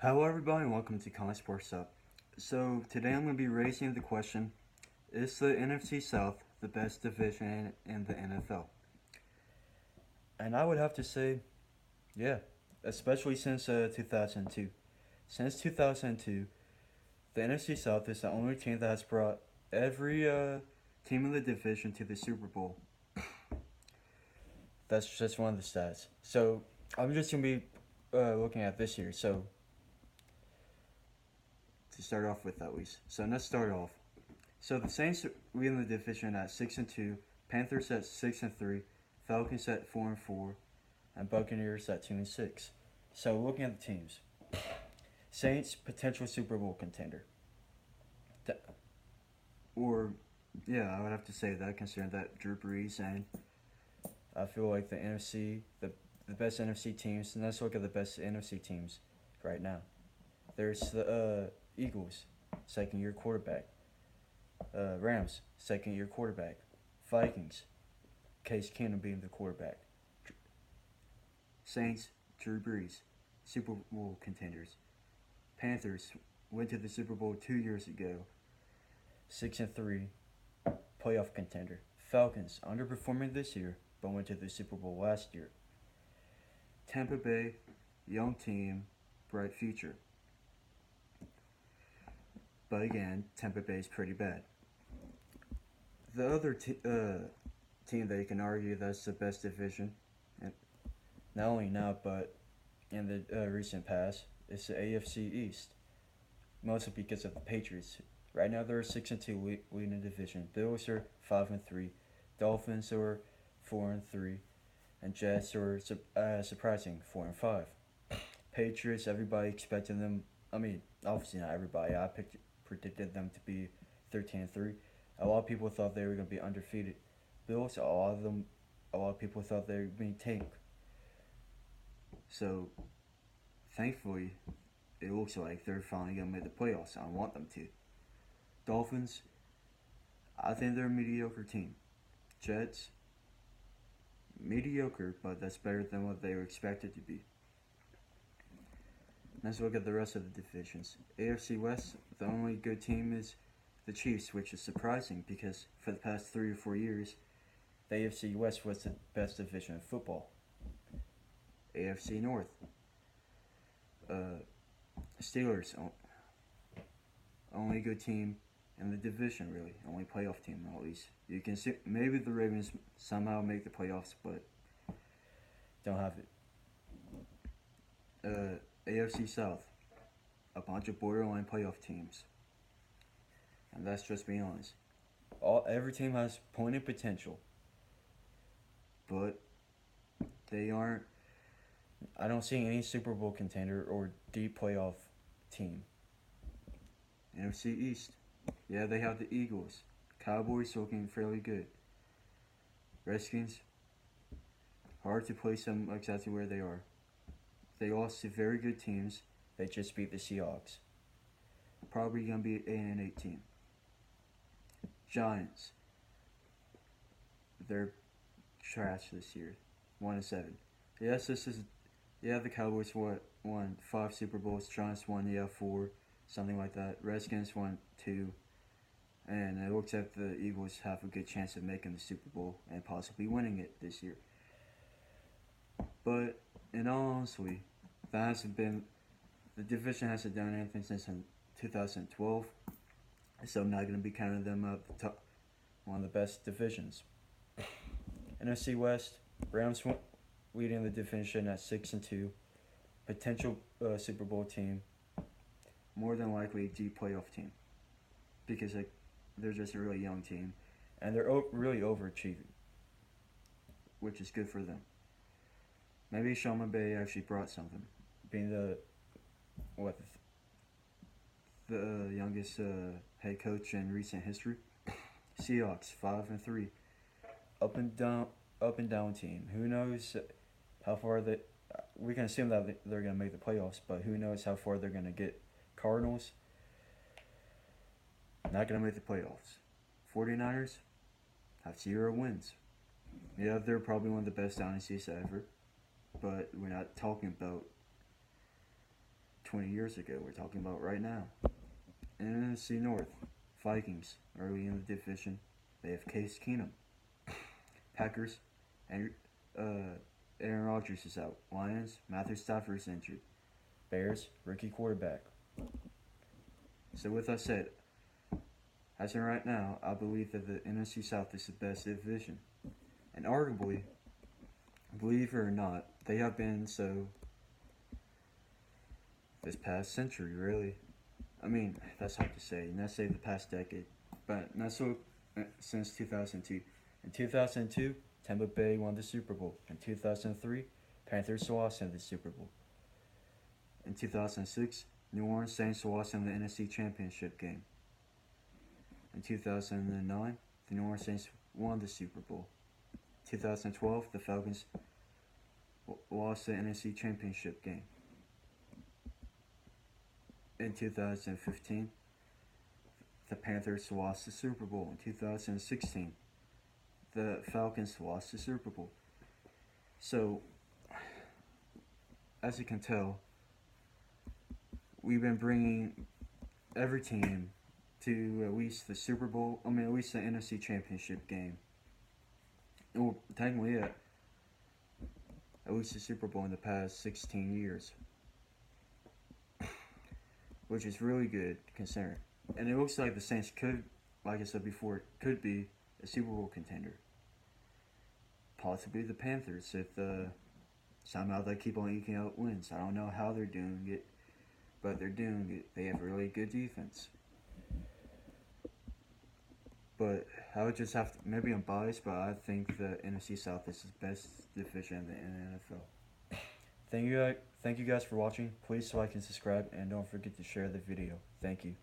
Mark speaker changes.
Speaker 1: Hello, everybody, and welcome to College Sports Up. So today I'm going to be raising the question: is the NFC South the best division in the NFL? And I would have to say, yeah, especially since 2002. Since 2002, the NFC South is the only team that has brought every team in the division to the Super Bowl. That's just one of the stats. So I'm just going to be looking at this year. So to start off with, at least. So let's start off. So the Saints lead the division at 6-2, Panthers at 6-3, Falcons at 4-4, and Buccaneers at 2-6. So looking at the teams, Saints potential Super Bowl contender. Or yeah, I would have to say that considering that Drew Brees, and I feel like the NFC, the best NFC teams. And let's look at the best NFC teams right now. There's the Eagles, second-year quarterback. Rams, second-year quarterback. Vikings, Case Keenum being the quarterback. Saints, Drew Brees, Super Bowl contenders. Panthers went to the Super Bowl 2 years ago. 6-3, playoff contender. Falcons underperforming this year, but went to the Super Bowl last year. Tampa Bay, young team, bright future. But again, Tampa Bay is pretty bad. The other team that you can argue that's the best division, and not only now but in the recent past, is the AFC East. Mostly because of the Patriots. Right now they're 6-2 leading the division. Bills are 5-3, Dolphins are 4-3, and Jets are surprising 4-5. Patriots, everybody expected them. I mean, obviously not everybody. I predicted them to be 13-3. A lot of people thought they were going to be undefeated. Bills, a lot of people thought they were being tank. So, thankfully, it looks like they're finally going to make the playoffs. I want them to. Dolphins, I think they're a mediocre team. Jets, mediocre, but that's better than what they were expected to be. Let's look at the rest of the divisions. AFC West, the only good team is the Chiefs, which is surprising because for the past 3 or 4 years, the AFC West was the best division of football. AFC North, Steelers, only good team in the division, really. Only playoff team, at least. You can see maybe the Ravens somehow make the playoffs, but don't have it. AFC South, a bunch of borderline playoff teams. And that's just being honest. Every team has point of potential, but they aren't. I don't see any Super Bowl contender or deep playoff team. NFC East, yeah, they have the Eagles. Cowboys looking fairly good. Redskins, hard to place them exactly where they are. They lost to very good teams. They just beat the Seahawks. Probably gonna be an 8-8 team. Giants, they're trash this year. 1-7. Yes, this is. Yeah, the Cowboys won 5 Super Bowls. Giants won 4, something like that. Redskins won 2, and it looks like the Eagles have a good chance of making the Super Bowl and possibly winning it this year. But in all honesty, that hasn't been. The division hasn't done anything since 2012, so I'm not going to be counting them up the top, one of the best divisions. NFC West, Rams leading the division at 6-2, potential Super Bowl team, more than likely a deep playoff team, because they're just a really young team, and they're really overachieving, which is good for them. Maybe Sean McVay actually brought something, being the youngest head coach in recent history. Seahawks 5-3, up and down team. Who knows how far we can assume that they're going to make the playoffs, but who knows how far they're going to get. Cardinals, not going to make the playoffs. 49ers have 0 wins. Yeah, they're probably one of the best dynasties ever, but we're not talking about 20 years ago. We're talking about right now. In NFC North, Vikings early in the division. They have Case Keenum. Packers, and Aaron Rodgers is out. Lions, Matthew Stafford is injured. Bears, rookie quarterback. So with that said, as of right now, I believe that the NFC South is the best division. And arguably, believe it or not, they have been so this past century, really. I mean, that's hard to say. Not say the past decade, but not so since 2002. In 2002, Tampa Bay won the Super Bowl. In 2003, Panthers lost in the Super Bowl. In 2006, New Orleans Saints lost in the NFC Championship game. In 2009, the New Orleans Saints won the Super Bowl. 2012, the Falcons lost the NFC Championship game. In 2015, the Panthers lost the Super Bowl. In 2016, the Falcons lost the Super Bowl. So, as you can tell, we've been bringing every team to at least the Super Bowl. I mean, at least the NFC Championship game. Well, technically, at least the Super Bowl in the past 16 years, which is really good considering. And it looks like the Saints could, like I said before, could be a Super Bowl contender. Possibly the Panthers if somehow they keep on eking out wins. I don't know how they're doing it, but they're doing it. They have really good defense. But I would just have to, maybe I'm biased, but I think the NFC South is the best division in the NFL. Thank you guys for watching. Please like and subscribe, and don't forget to share the video. Thank you.